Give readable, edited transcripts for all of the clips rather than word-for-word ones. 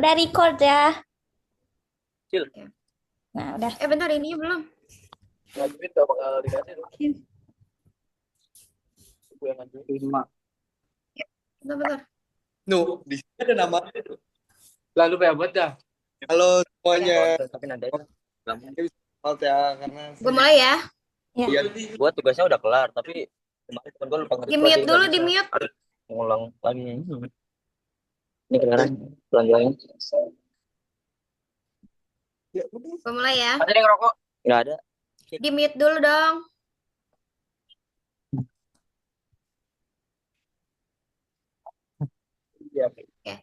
Udah record ya. Cil, Ya. Nah, udah. Bentar, ini belum. ngajuin gak bakal dikasih tuh. Gue yang ngajuin. Lima. Bentar. Di sini ada nama. Lalu kayak buat dah. Halo semuanya. Tapi nanti aja. Maaf ya karena Gue mulai ya. Ya. iya Gue tugasnya udah kelar, tapi kemarin temen gue lupa Di nge-record, mute jadi dulu, nggak di bisa. mute. Harus ngulang lagi. Ini kedengeran pelan-pelan. Gue mulai ya. Ada yang ngerokok? Nggak ada. Di mute dulu dong. Iya. Oke.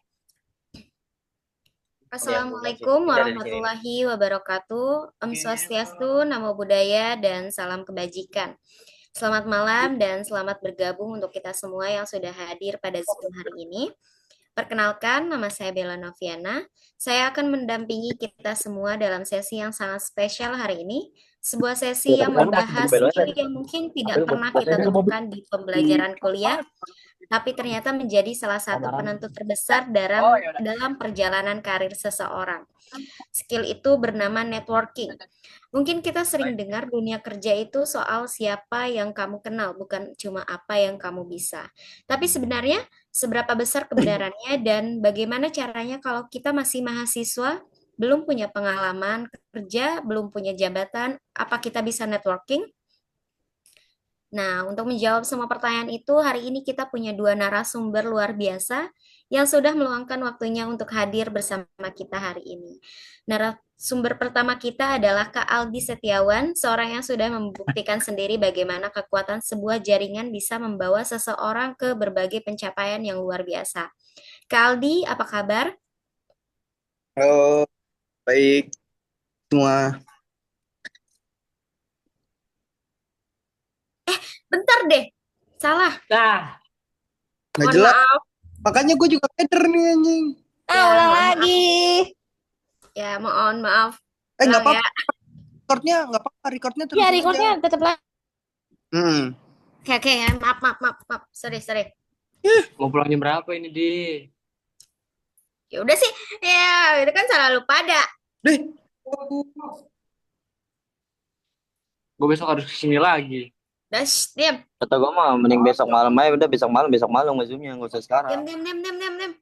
Assalamualaikum warahmatullahi wabarakatuh. Om Swastiastu, Namo Buddhaya, dan salam kebajikan. Selamat malam dan selamat bergabung untuk kita semua yang sudah hadir pada Zoom hari ini. Perkenalkan, nama saya Bella Noviana. Saya akan mendampingi kita semua dalam sesi yang sangat spesial hari ini. Sebuah sesi yang membahas skill yang mungkin tidak pernah kita temukan di pembelajaran kuliah, tapi ternyata menjadi salah satu penentu terbesar dalam perjalanan karir seseorang. Skill itu bernama networking. Mungkin kita sering dengar dunia kerja itu soal siapa yang kamu kenal, bukan cuma apa yang kamu bisa. Tapi sebenarnya seberapa besar kebenarannya dan bagaimana caranya kalau kita masih mahasiswa, belum punya pengalaman kerja, belum punya jabatan, apa kita bisa networking? Nah, untuk menjawab semua pertanyaan itu, hari ini kita punya dua narasumber luar biasa yang sudah meluangkan waktunya untuk hadir bersama kita hari ini. Narasumber pertama kita adalah Kak Aldi Setiawan, seorang yang sudah membuktikan sendiri bagaimana kekuatan sebuah jaringan bisa membawa seseorang ke berbagai pencapaian yang luar biasa. Kak Aldi, apa kabar? halo baik semua. Bentar deh, salah. Nah, Nggak Mohon jelas. maaf. Makanya gue juga keder nih anjing. Ya, Ulang mohon maaf. lagi. Ya, mohon maaf. Nggak Ulang apa-apa. ya. Recordnya nggak apa-apa. Recordnya Ya, terusin aja. recordnya tetap lah. Oke, maaf. Sorry. mau pulang jam berapa ini, Di? Ya udah sih, ya itu kan salah lu pada. Deh. Gue besok harus kesini lagi. Udah, diam. Kata gue mah mending besok malam aja, udah besok malam nge-zoomnya, nggak usah sekarang. Diam.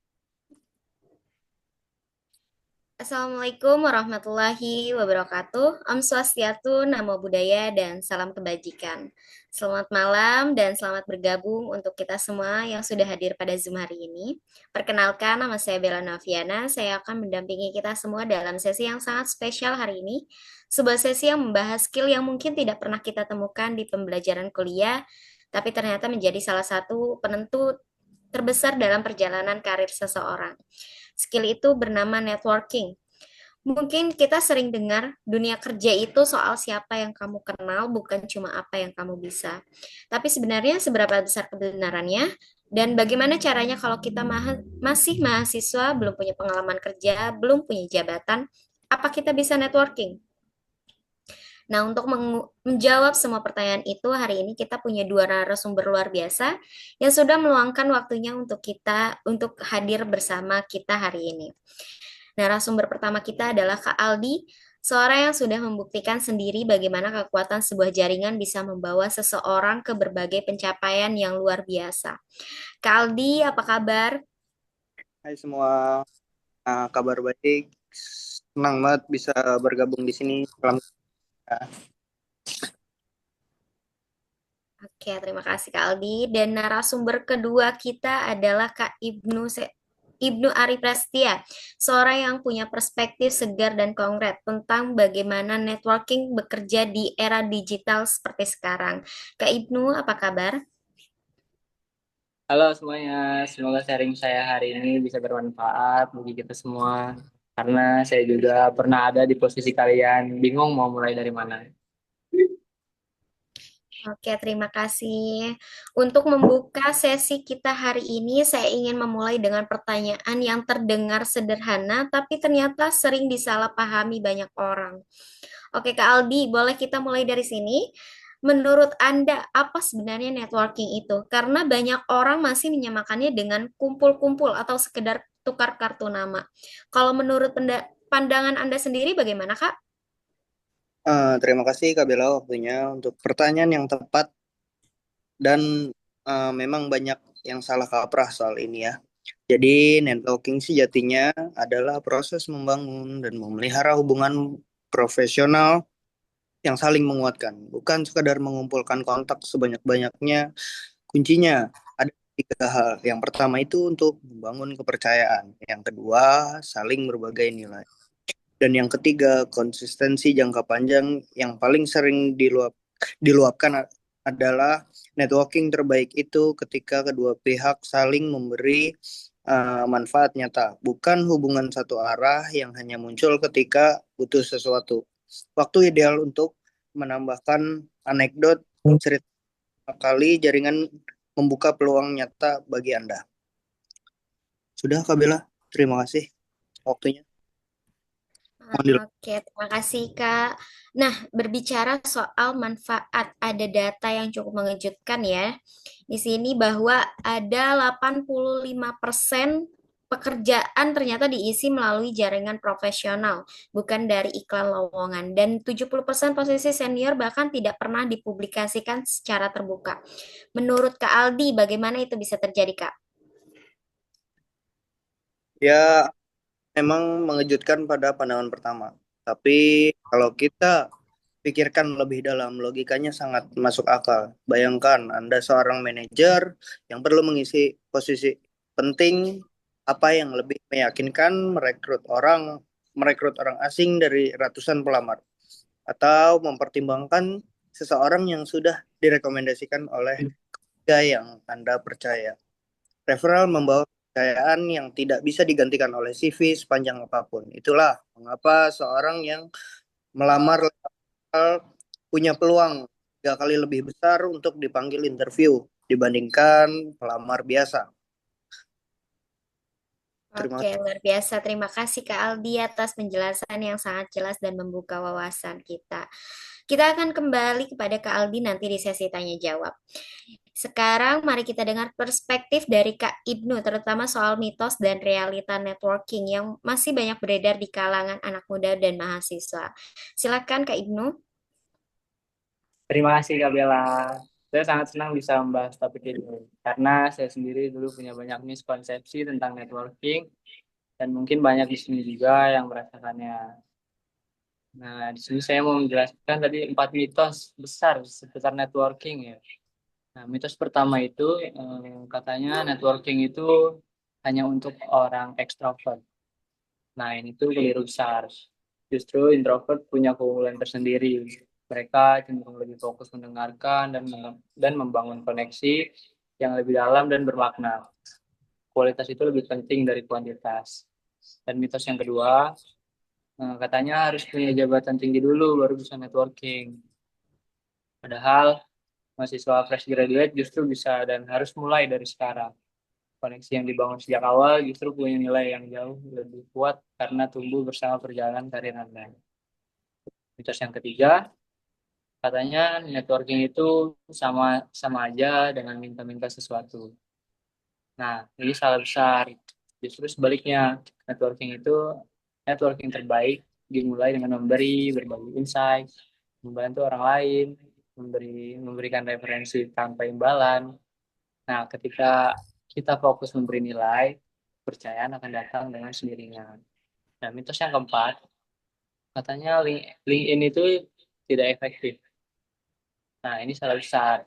Assalamualaikum warahmatullahi wabarakatuh. Om Swastiastu, Namo Buddhaya, dan salam kebajikan. Selamat malam dan selamat bergabung untuk kita semua yang sudah hadir pada Zoom hari ini. Perkenalkan, nama saya Bella Noviana. Saya akan mendampingi kita semua dalam sesi yang sangat spesial hari ini. Sebuah sesi yang membahas skill yang mungkin tidak pernah kita temukan di pembelajaran kuliah, tapi ternyata menjadi salah satu penentu terbesar dalam perjalanan karir seseorang. Skill itu bernama networking. Mungkin kita sering dengar dunia kerja itu soal siapa yang kamu kenal, bukan cuma apa yang kamu bisa. Tapi sebenarnya seberapa besar kebenarannya dan bagaimana caranya kalau kita masih mahasiswa, belum punya pengalaman kerja, belum punya jabatan, apa kita bisa networking? Nah, untuk menjawab semua pertanyaan itu, hari ini kita punya dua narasumber luar biasa yang sudah meluangkan waktunya untuk hadir bersama kita hari ini. Narasumber pertama kita adalah Kak Aldi, seorang yang sudah membuktikan sendiri bagaimana kekuatan sebuah jaringan bisa membawa seseorang ke berbagai pencapaian yang luar biasa. Kak Aldi, apa kabar? Hai semua. Kabar baik. Senang banget bisa bergabung di sini. Salam. Oke, terima kasih Kak Aldi. Dan narasumber kedua kita adalah Kak Ibnu Ari Prastia, seorang yang punya perspektif segar dan konkret tentang bagaimana networking bekerja di era digital seperti sekarang. Kak Ibnu, apa kabar? Halo semuanya, semoga sharing saya hari ini bisa bermanfaat bagi kita semua. Karena saya juga pernah ada di posisi kalian, bingung mau mulai dari mana. Oke, terima kasih. Untuk membuka sesi kita hari ini, saya ingin memulai dengan pertanyaan yang terdengar sederhana, tapi ternyata sering disalahpahami banyak orang. Oke, Kak Aldi, boleh kita mulai dari sini? Menurut Anda, apa sebenarnya networking itu? Karena banyak orang masih menyamakannya dengan kumpul-kumpul atau sekedar tukar kartu nama. Kalau menurut pandangan Anda sendiri bagaimana, Kak? Terima kasih Kak Bella waktunya untuk pertanyaan yang tepat dan memang banyak yang salah kaprah soal ini ya. Jadi networking sejatinya adalah proses membangun dan memelihara hubungan profesional yang saling menguatkan, bukan sekadar mengumpulkan kontak sebanyak-banyaknya. Kuncinya ada tiga hal. Yang pertama itu untuk membangun kepercayaan. Yang kedua, saling berbagai nilai. Dan yang ketiga, konsistensi jangka panjang yang paling sering diluapkan adalah networking terbaik itu ketika kedua pihak saling memberi manfaat nyata, bukan hubungan satu arah yang hanya muncul ketika butuh sesuatu. Waktu ideal untuk menambahkan anekdot cerita kali jaringan membuka peluang nyata bagi Anda. Sudah Kak Bella, terima kasih waktunya. Oke, terima kasih Kak. Nah, berbicara soal manfaat, ada data yang cukup mengejutkan ya. Di sini bahwa ada 85% pekerjaan ternyata diisi melalui jaringan profesional, bukan dari iklan lowongan. Dan 70% posisi senior bahkan tidak pernah dipublikasikan secara terbuka. Menurut Kak Aldi, bagaimana itu bisa terjadi, Kak? Ya, memang mengejutkan pada pandangan pertama. Tapi kalau kita pikirkan lebih dalam, logikanya sangat masuk akal. Bayangkan Anda seorang manajer yang perlu mengisi posisi penting, apa yang lebih meyakinkan merekrut orang asing dari ratusan pelamar, atau mempertimbangkan seseorang yang sudah direkomendasikan oleh keluarga yang Anda percaya. Referral membawa kepercayaan yang tidak bisa digantikan oleh CV sepanjang apapun. Itulah mengapa seorang yang melamar punya peluang 3 kali lebih besar untuk dipanggil interview dibandingkan pelamar biasa. Terima Oke, luar biasa. Terima kasih Kak Aldi atas penjelasan yang sangat jelas dan membuka wawasan kita. Kita akan kembali kepada Kak Aldi nanti di sesi tanya jawab. Sekarang mari kita dengar perspektif dari Kak Ibnu, terutama soal mitos dan realita networking yang masih banyak beredar di kalangan anak muda dan mahasiswa. Silakan Kak Ibnu. Terima kasih Kak Bella. Saya sangat senang bisa membahas topik ini karena saya sendiri dulu punya banyak miskonsepsi tentang networking dan mungkin banyak di sini juga yang merasakannya. Nah, di sini saya mau menjelaskan tadi 4 mitos besar seputar networking ya. Nah, mitos pertama itu katanya networking itu hanya untuk orang ekstrovert. Nah, ini tuh keliru besar. Justru introvert punya keunggulan tersendiri. Mereka cenderung lebih fokus mendengarkan dan membangun koneksi yang lebih dalam dan bermakna. Kualitas itu lebih penting dari kuantitas. Dan mitos yang kedua, katanya harus punya jabatan tinggi dulu baru bisa networking. Padahal mahasiswa fresh graduate justru bisa dan harus mulai dari sekarang. Koneksi yang dibangun sejak awal justru punya nilai yang jauh lebih kuat karena tumbuh bersama perjalanan karir Anda. Mitos yang ketiga, katanya networking itu sama sama aja dengan minta-minta sesuatu. Nah, ini salah besar. Justru sebaliknya, networking itu networking terbaik dimulai dengan berbagi insight, membantu orang lain, memberikan referensi tanpa imbalan. Nah, ketika kita fokus memberi nilai, kepercayaan akan datang dengan sendirinya. Nah, mitos yang keempat, katanya LinkedIn itu tidak efektif. Nah, ini salah besar.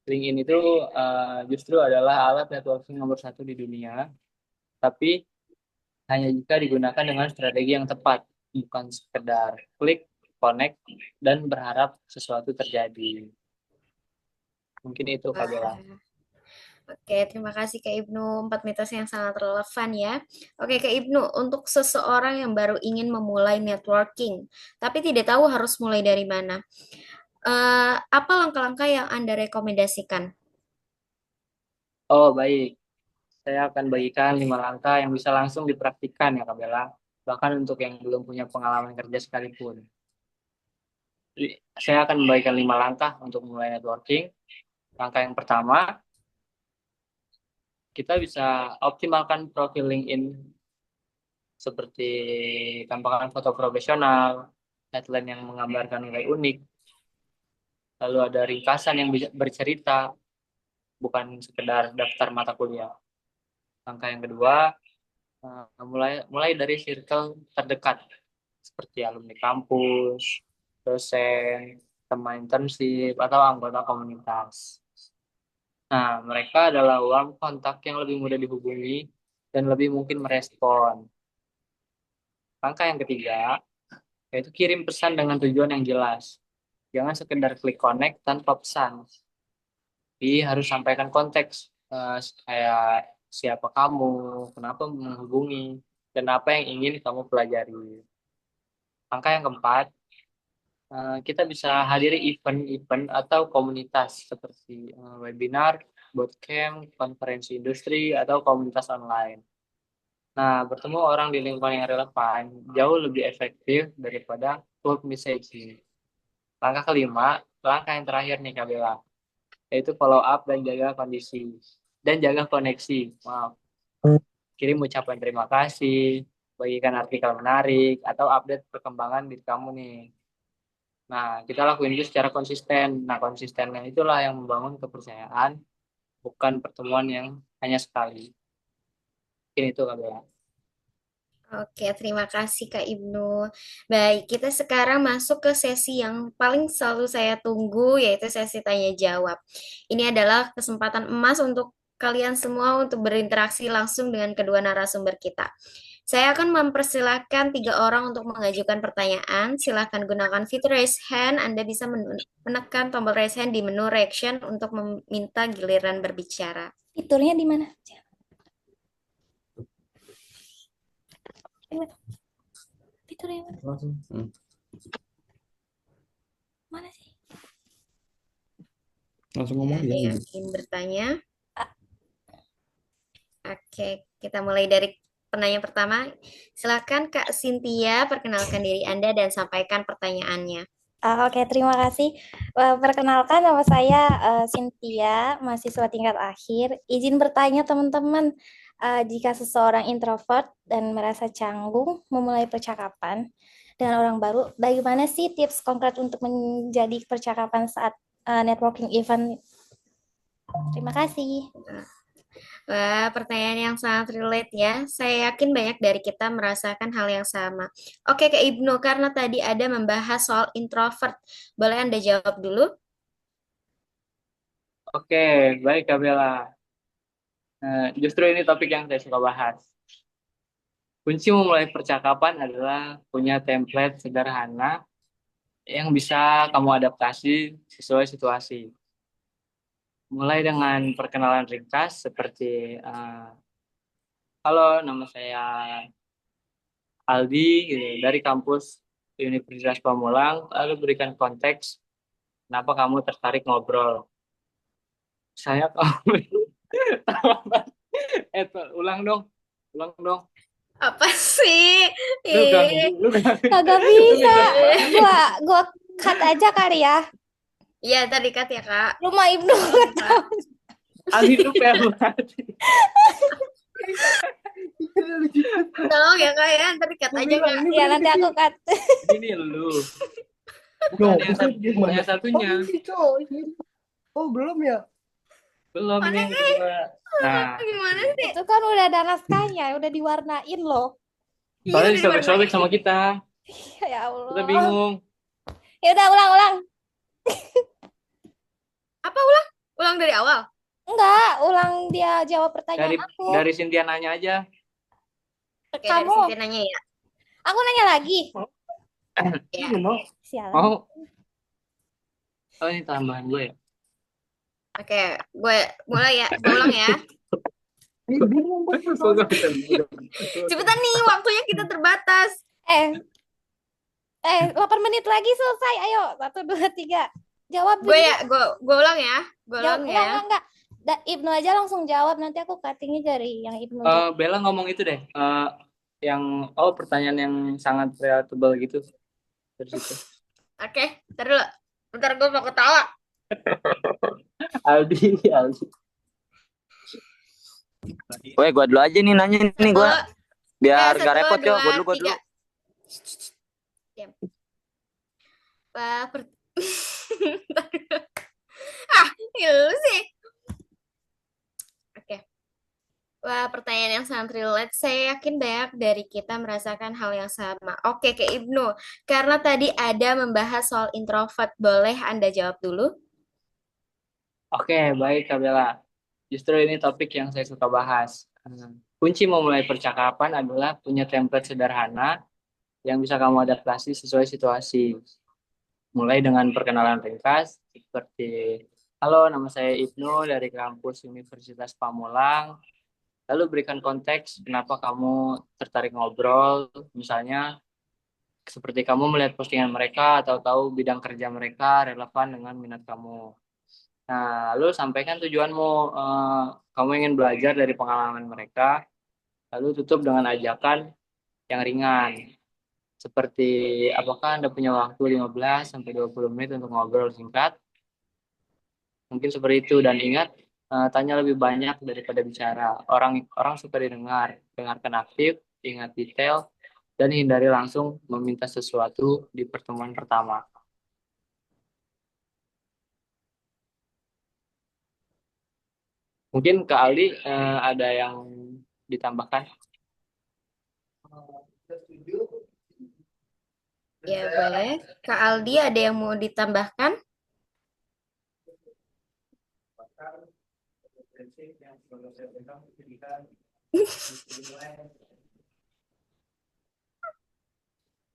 LinkedIn itu justru adalah alat networking nomor satu di dunia, tapi hanya jika digunakan dengan strategi yang tepat, bukan sekedar klik, connect, dan berharap sesuatu terjadi. Mungkin itu, Kak Bella. Oke, terima kasih Kak Ibnu. 4 mitos yang sangat relevan ya. Oke, Kak Ibnu, untuk seseorang yang baru ingin memulai networking, tapi tidak tahu harus mulai dari mana, apa langkah-langkah yang Anda rekomendasikan? Oh, baik. Saya akan bagikan 5 langkah yang bisa langsung dipraktikkan ya, Kak Bella. Bahkan untuk yang belum punya pengalaman kerja sekalipun. Jadi, saya akan membagikan 5 langkah untuk mulai networking. Langkah yang pertama, kita bisa optimalkan profil LinkedIn seperti tampakkan foto profesional, headline yang menggambarkan nilai unik, lalu ada ringkasan yang bisa bercerita, bukan sekedar daftar mata kuliah. Langkah yang kedua, mulai dari circle terdekat, seperti alumni kampus, dosen, teman internship, atau anggota komunitas. Nah, mereka adalah uang kontak yang lebih mudah dihubungi dan lebih mungkin merespon. Langkah yang ketiga, yaitu kirim pesan dengan tujuan yang jelas. Jangan sekedar klik connect tanpa pesan. Jadi harus sampaikan konteks, kayak siapa kamu, kenapa menghubungi, dan apa yang ingin kamu pelajari. Langkah yang keempat, kita bisa hadiri event-event atau komunitas seperti webinar, bootcamp, konferensi industri, atau komunitas online. Nah, bertemu orang di lingkungan yang relevan jauh lebih efektif daripada cold messaging. Langkah kelima, langkah yang terakhir nih Kak Bella, yaitu follow up dan jaga kondisi dan jaga koneksi. Maaf, kirim ucapan terima kasih, bagikan artikel menarik atau update perkembangan di kamu nih. Nah, kita lakuin itu secara konsisten. Nah, konsistennya itulah yang membangun kepercayaan, bukan pertemuan yang hanya sekali. Mungkin itu Kak Bella. Oke, terima kasih Kak Ibnu. Baik, kita sekarang masuk ke sesi yang paling selalu saya tunggu, yaitu sesi tanya jawab. Ini adalah kesempatan emas untuk kalian semua untuk berinteraksi langsung dengan kedua narasumber kita. Saya akan mempersilahkan 3 orang untuk mengajukan pertanyaan. Silahkan gunakan fitur raise hand. Anda bisa menekan tombol raise hand di menu reaction untuk meminta giliran berbicara. Fiturnya di mana? Fiturnya mana? Langsung. Mana sih? Langsung ngomong Ada ya. yang ingin bertanya? Oke, kita mulai dari penanya pertama. Silakan Kak Cynthia, perkenalkan diri Anda dan sampaikan pertanyaannya. Oke, terima kasih. Perkenalkan, nama saya Cynthia, mahasiswa tingkat akhir. Izin bertanya teman-teman, jika seseorang introvert dan merasa canggung memulai percakapan dengan orang baru, bagaimana sih tips konkret untuk menjadi percakapan saat networking event? Terima kasih. Wah, pertanyaan yang sangat relate ya. Saya yakin banyak dari kita merasakan hal yang sama. Oke, Kak Ibnu, karena tadi ada membahas soal introvert. Boleh Anda jawab dulu? Oke, baik Kak Bella. Justru ini topik yang saya suka bahas. Kunci memulai percakapan adalah punya template sederhana yang bisa kamu adaptasi sesuai situasi. Mulai dengan perkenalan ringkas seperti, halo, nama saya Aldi, gitu, dari kampus Universitas Pamulang, lalu berikan konteks kenapa kamu tertarik ngobrol. Saya kamu, ulang dong. Apa sih? Lu Kagak bisa. Gua cut aja kali ya. Iya, tadi cut ya, Kak. Rumah Ibnu. Aldi itu berarti. Tolong ya, Kak ya. Tadi cut aja, Kak. Ya, nanti aku cut. Ini lu. Bukan yang satunya. Oh, belum ya? Belum ini yang kedua. Nah, Gimana sih? Itu kan udah ada naskahnya, udah diwarnain loh. soalnya Iya, disobek-sobek sama kita. Ya Allah. Kita bingung. Ya udah ulang. Apa ulang? Ulang dari awal? Enggak, ulang dia jawab pertanyaan Dari aku. dari Cynthia nanya aja. Oke, dari Kamu. Cynthia nanya ya. Aku nanya lagi. Ya. Sialan. Mau? Oh, ini tambahan gue ya. Oke, gue mulai ya. Gue ulang ya. Cepetan nih, waktunya kita terbatas. 8 menit lagi selesai. Ayo, 1, 2, 3. Jawab Gue dulu. ya, gue ulang ya. Gue ulang ya. Enggak. Ibnu aja langsung jawab, nanti aku cuttingnya dari yang Ibnu jawab. Bella ngomong itu deh. Yang pertanyaan yang sangat relatable gitu. Dari situ. Oke, ntar dulu. Bentar gue mau ketawa. Aldi. Weh, gua dulu aja nih nanya nih gua. Biar Oke, gak 1, repot, yuk. 2, Gue dulu, gue dulu. 3. Diam. Wah, Lu sih. Oke. Wah, pertanyaan yang sangat relate. Saya yakin banyak dari kita merasakan hal yang sama. Oke, ke Ibnu. Karena tadi ada membahas soal introvert. Boleh Anda jawab dulu? Oke, baik, Kak Bella. Justru ini topik yang saya suka bahas. Kunci memulai percakapan adalah punya template sederhana yang bisa kamu adaptasi sesuai situasi. Mulai dengan perkenalan ringkas, seperti, halo, nama saya Ibnu dari kampus Universitas Pamulang. Lalu berikan konteks kenapa kamu tertarik ngobrol, misalnya seperti kamu melihat postingan mereka atau tahu bidang kerja mereka relevan dengan minat kamu. Nah, lalu sampaikan tujuanmu, kamu ingin belajar dari pengalaman mereka, lalu tutup dengan ajakan yang ringan. Seperti, apakah Anda punya waktu 15 sampai 20 menit untuk ngobrol singkat? Mungkin seperti itu, dan ingat, tanya lebih banyak daripada bicara. Orang orang suka didengar, dengarkan aktif, ingat detail, dan hindari langsung meminta sesuatu di pertemuan pertama. Mungkin Kak Aldi ada yang ditambahkan? Ya, boleh. Kak Aldi, ada yang mau ditambahkan?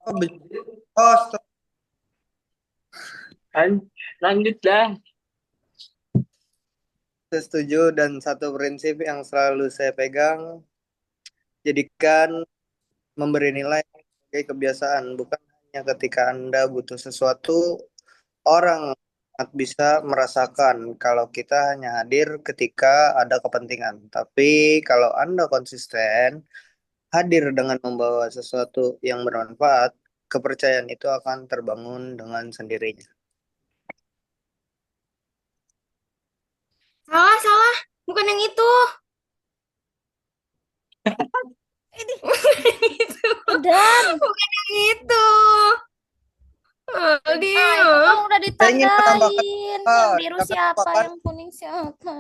Oh, oh, Lanjut dah. saya setuju dan satu prinsip yang selalu saya pegang, jadikan memberi nilai sebagai kebiasaan, bukan hanya ketika Anda butuh sesuatu. Orang sangat bisa merasakan kalau kita hanya hadir ketika ada kepentingan. Tapi kalau Anda konsisten, hadir dengan membawa sesuatu yang bermanfaat, kepercayaan itu akan terbangun dengan sendirinya. Salah, salah. Bukan yang itu. Bukan yang itu. Dan Bukan yang itu. Aldi. itu kan udah Saya ingin menambahkan ditandain. Yang biru tapi siapa, apakah yang kuning siapa?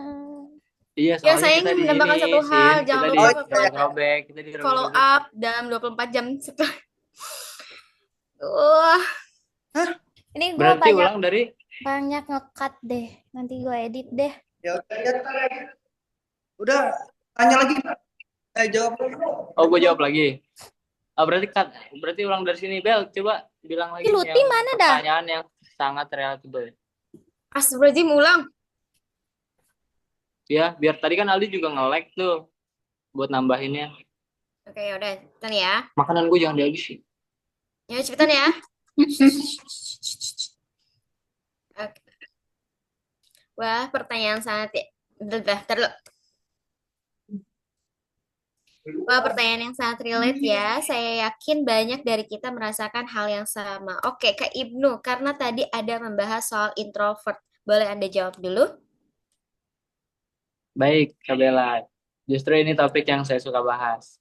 Iya, Ya, soalnya saya kita ingin di ini, menambahkan satu hal. Sin, Jangan kita lupa dirobek, kita follow dirobek. up dalam 24 jam setelah. Wah, Ini gue Berarti banyak ulang dari ngekat deh. Nanti gue edit deh. ya udah tanya lagi, saya jawab. Oh, gue jawab lagi. Berarti ulang dari sini, Bel. Coba bilang lagi Luti yang mana dah? pertanyaan yang sangat relatable. Astagfirullahaladzim, ulang. Ya, biar tadi kan Aldi juga nge-like tuh buat nambahinnya. Oke, yaudah. Cepetan ya. Makanan gue jangan dihabisin. Ya, cepetan ya. Oke. Wah, pertanyaan sangat ya. Bentar, dulu. Wah, pertanyaan yang sangat relate ya. Saya yakin banyak dari kita merasakan hal yang sama. Oke, Kak Ibnu, karena tadi ada membahas soal introvert. Boleh Anda jawab dulu? Baik, Kak Bella. Justru ini topik yang saya suka bahas.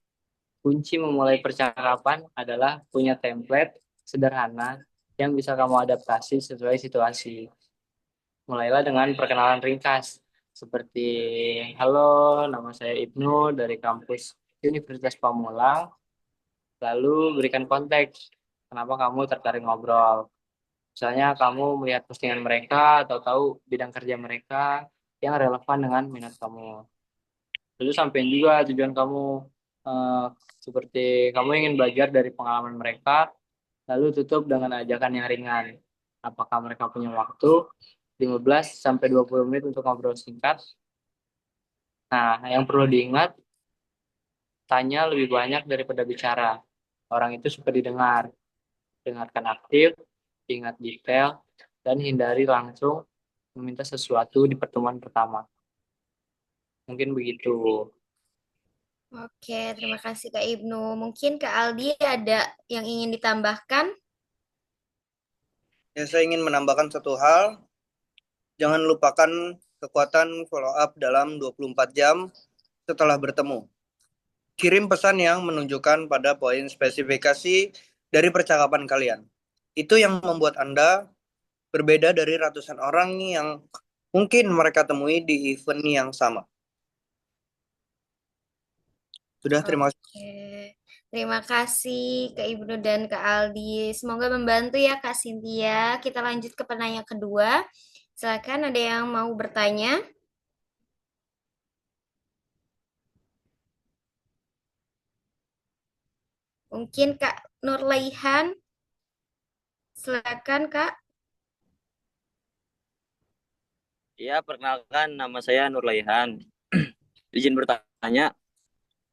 Kunci memulai percakapan adalah punya template sederhana yang bisa kamu adaptasi sesuai situasi. Mulailah dengan perkenalan ringkas, seperti, halo, nama saya Ibnu dari kampus Universitas Pamulang. Lalu berikan konteks, kenapa kamu tertarik ngobrol. Misalnya kamu melihat postingan mereka atau tahu bidang kerja mereka yang relevan dengan minat kamu. Lalu sampaikan juga tujuan kamu, eh, seperti kamu ingin belajar dari pengalaman mereka, lalu tutup dengan ajakan yang ringan. Apakah mereka punya waktu 15 sampai 20 menit untuk ngobrol singkat? Nah, yang perlu diingat, tanya lebih banyak daripada bicara. Orang itu suka didengar. Dengarkan aktif, ingat detail, dan hindari langsung meminta sesuatu di pertemuan pertama. Mungkin begitu. Oke, terima kasih Kak Ibnu. Mungkin Kak Aldi ada yang ingin ditambahkan? Ya, saya ingin menambahkan satu hal. Jangan lupakan kekuatan follow up dalam 24 jam setelah bertemu. kirim pesan yang menunjukkan pada poin spesifikasi dari percakapan kalian. Itu yang membuat Anda berbeda dari ratusan orang yang mungkin mereka temui di event yang sama. Sudah, terima kasih. Oke, terima kasih Kak Ibnu dan Kak Aldi. Semoga membantu ya Kak Cynthia. Kita lanjut ke penanya kedua. Silakan ada yang mau bertanya? Mungkin Kak Nurlaihan, silakan Kak. Ya, perkenalkan nama saya Nur Laihan. Izin bertanya,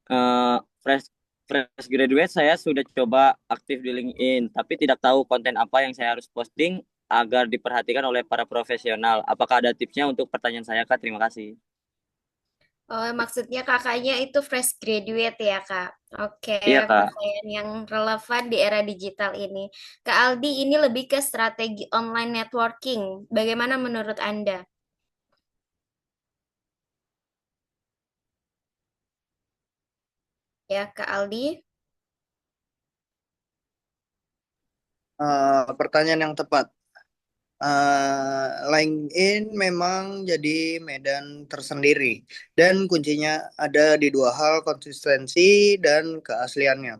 eh, fresh fresh graduate saya sudah coba aktif di LinkedIn, tapi tidak tahu konten apa yang saya harus posting agar diperhatikan oleh para profesional. Apakah ada tipsnya untuk pertanyaan saya, Kak? Terima kasih. Oh, maksudnya kakaknya itu fresh graduate ya, Kak? Oke, Iya, Kak. pakaian yang relevan di era digital ini. Kak Aldi, ini lebih ke strategi online networking. Bagaimana menurut Anda? Ya, Kak Aldi? Pertanyaan yang tepat. LinkedIn memang jadi medan tersendiri dan kuncinya ada di dua hal, konsistensi dan keasliannya.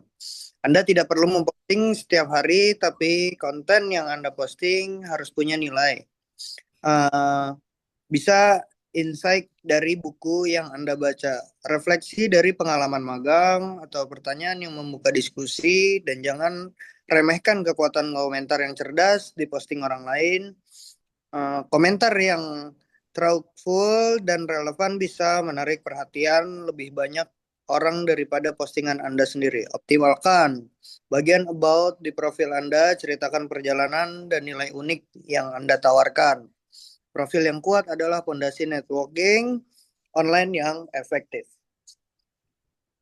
Anda tidak perlu memposting setiap hari, tapi konten yang Anda posting harus punya nilai. Eh, Bisa insight dari buku yang Anda baca, refleksi dari pengalaman magang, atau pertanyaan yang membuka diskusi, dan jangan remehkan kekuatan komentar yang cerdas di posting orang lain. Komentar yang truthful dan relevan bisa menarik perhatian lebih banyak orang daripada postingan Anda sendiri. Optimalkan bagian about di profil Anda, ceritakan perjalanan dan nilai unik yang Anda tawarkan. Profil yang kuat adalah fondasi networking online yang efektif.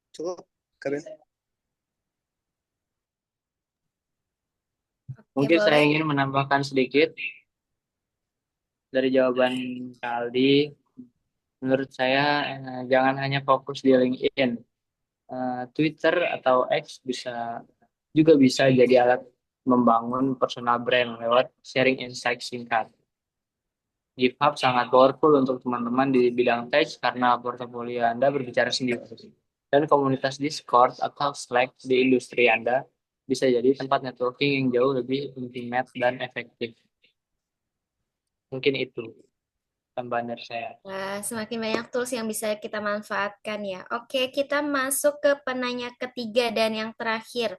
Cukup, Kabin? Oke, Mungkin saya boleh. ingin menambahkan sedikit dari jawaban Kak Aldi. Menurut saya jangan hanya fokus di LinkedIn. Twitter atau X juga bisa jadi alat membangun personal brand lewat sharing insight singkat. GitHub sangat powerful untuk teman-teman di bidang tech karena portofolio Anda berbicara sendiri. Dan komunitas Discord atau Slack di industri Anda bisa jadi tempat networking yang jauh lebih intimate dan efektif. Mungkin itu tambahan dari saya. Wah, semakin banyak tools yang bisa kita manfaatkan ya. Oke, kita masuk ke penanya ketiga dan yang terakhir.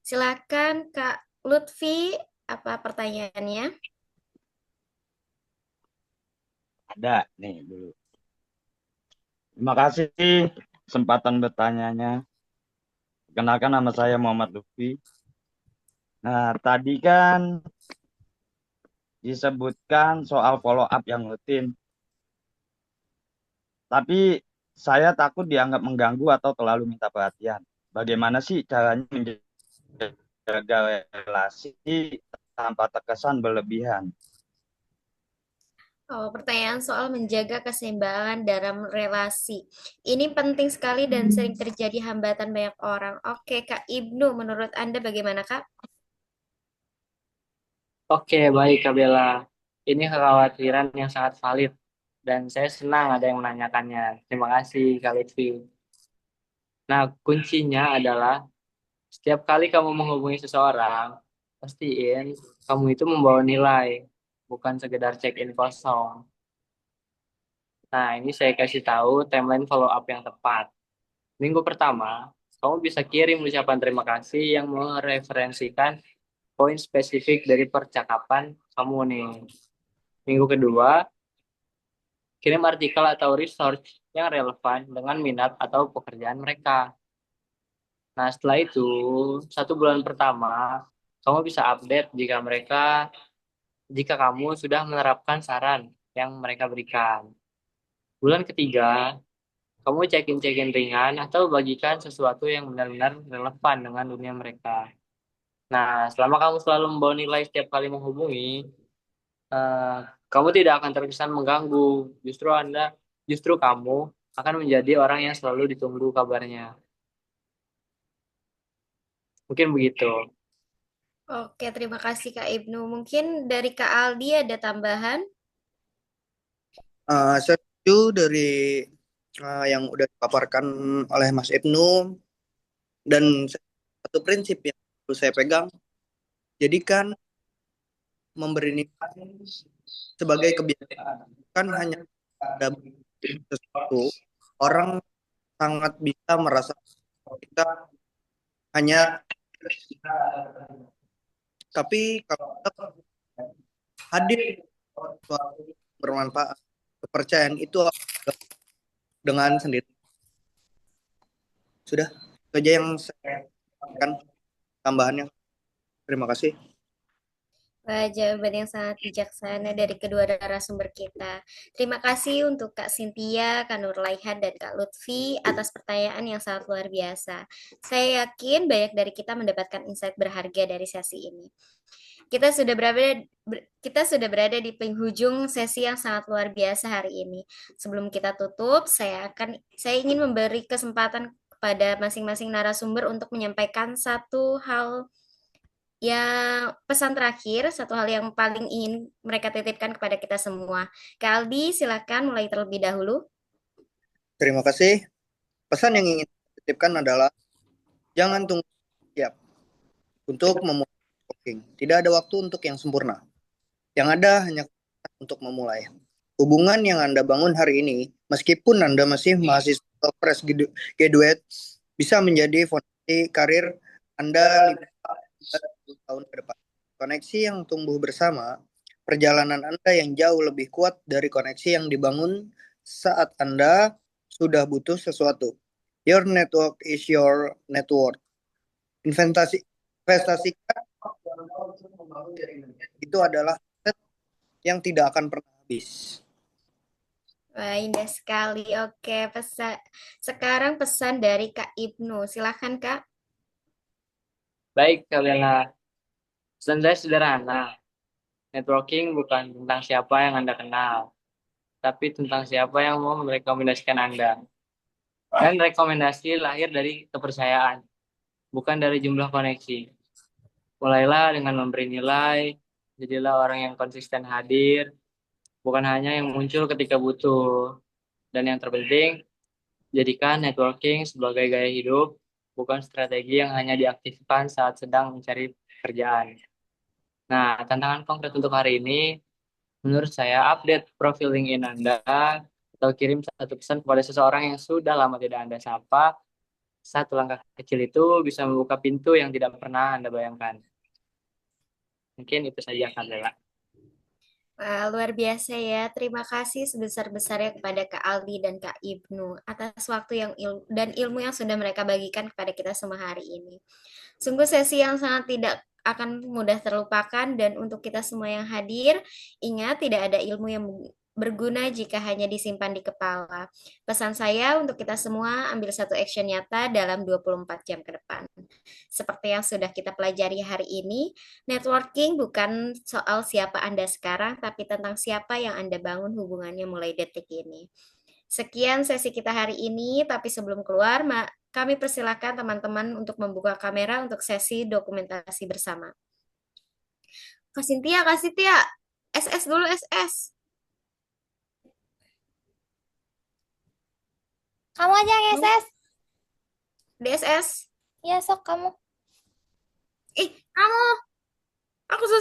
Silakan Kak Lutfi, apa pertanyaannya? Ada nih dulu. Terima kasih kesempatan bertanyanya. Kenalkan nama saya Muhammad Lutfi. Nah, tadi kan disebutkan soal follow up yang rutin. Tapi saya takut dianggap mengganggu atau terlalu minta perhatian. Bagaimana sih caranya menjaga relasi tanpa terkesan berlebihan? Oh, pertanyaan soal menjaga keseimbangan dalam relasi. Ini penting sekali dan sering terjadi hambatan banyak orang. Oke, Kak Ibnu, menurut Anda bagaimana, Kak? Oke, baik Kak Bella. Ini kekhawatiran yang sangat valid dan saya senang ada yang menanyakannya. Terima kasih Kak Lutfi. Nah, kuncinya adalah setiap kali kamu menghubungi seseorang, pastiin kamu itu membawa nilai, bukan sekedar check-in kosong. Nah, ini saya kasih tahu timeline follow up yang tepat. Minggu pertama, kamu bisa kirim ucapan terima kasih yang mereferensikan poin spesifik dari percakapan kamu nih. Minggu kedua, kirim artikel atau research yang relevan dengan minat atau pekerjaan mereka. Nah, setelah itu, 1 bulan pertama, kamu bisa update jika kamu sudah menerapkan saran yang mereka berikan. Bulan ketiga, kamu check-in ringan atau bagikan sesuatu yang benar-benar relevan dengan dunia mereka. Nah, selama kamu selalu membawa nilai setiap kali menghubungi, eh, kamu tidak akan terkesan mengganggu. Justru kamu akan menjadi orang yang selalu ditunggu kabarnya. Mungkin begitu. Oke, terima kasih Kak Ibnu. Mungkin dari Kak Aldi ada tambahan? Saya setuju dari yang udah dipaparkan oleh Mas Ibnu, dan satu prinsip yang perlu saya pegang, jadikan memberi nilai sebagai kebiasaan, bukan hanya ada sesuatu. Orang sangat bisa merasa kita hanya, tapi kalau kita hadir suatu bermanfaat, kepercayaan itu dengan sendiri. Sudah, itu aja yang saya sampaikan tambahannya. Terima kasih. Wah, jawaban yang sangat bijaksana dari kedua narasumber kita. Terima kasih untuk Kak Cynthia, Kak Nurlaihan, dan Kak Lutfi atas pertanyaan yang sangat luar biasa. Saya yakin banyak dari kita mendapatkan insight berharga dari sesi ini. Kita sudah berada di penghujung sesi yang sangat luar biasa hari ini. Sebelum kita tutup, saya ingin memberi kesempatan kepada masing-masing narasumber untuk menyampaikan satu hal yang pesan terakhir, satu hal yang paling ingin mereka titipkan kepada kita semua. Kak Aldi, silakan mulai terlebih dahulu. Terima kasih. Pesan yang ingin saya titipkan adalah jangan tunggu siap untuk memulai networking. Tidak ada waktu untuk yang sempurna. Yang ada hanya untuk memulai. Hubungan yang Anda bangun hari ini, meskipun Anda masih mahasiswa fresh graduate, bisa menjadi fondasi karir Anda 10 tahun ke depan. Koneksi yang tumbuh bersama, perjalanan Anda yang jauh lebih kuat dari koneksi yang dibangun saat Anda sudah butuh sesuatu. Your network is your net worth. Investasikan itu adalah aset yang tidak akan pernah habis. Wah, indah sekali. Oke, sekarang pesan dari Kak Ibnu. Silakan, Kak. Baik, Kak Bella. Pesan saya sederhana. Networking bukan tentang siapa yang Anda kenal, tapi tentang siapa yang mau merekomendasikan Anda. Dan rekomendasi lahir dari kepercayaan, bukan dari jumlah koneksi. Mulailah dengan memberi nilai, jadilah orang yang konsisten hadir, bukan hanya yang muncul ketika butuh. Dan yang terpenting, jadikan networking sebagai gaya hidup, bukan strategi yang hanya diaktifkan saat sedang mencari pekerjaan. Nah, tantangan konkret untuk hari ini, menurut saya update profil LinkedIn Anda atau kirim satu pesan kepada seseorang yang sudah lama tidak Anda sapa. Satu langkah kecil itu bisa membuka pintu yang tidak pernah Anda bayangkan. Mungkin itu saja, Kak Bella. Wah, luar biasa ya. Terima kasih sebesar-besarnya kepada Kak Aldi dan Kak Ibnu atas waktu dan ilmu yang sudah mereka bagikan kepada kita semua hari ini. Sungguh sesi yang sangat tidak akan mudah terlupakan, dan untuk kita semua yang hadir, ingat tidak ada ilmu yang berguna jika hanya disimpan di kepala. Pesan saya untuk kita semua, ambil satu action nyata dalam 24 jam ke depan. Seperti yang sudah kita pelajari hari ini, networking bukan soal siapa Anda sekarang, tapi tentang siapa yang Anda bangun hubungannya mulai detik ini. Sekian sesi kita hari ini, tapi sebelum keluar, kami persilakan teman-teman untuk membuka kamera untuk sesi dokumentasi bersama. Kak Cynthia, SS dulu, SS. Kamu aja yang SS. DSS. Ya, sok kamu.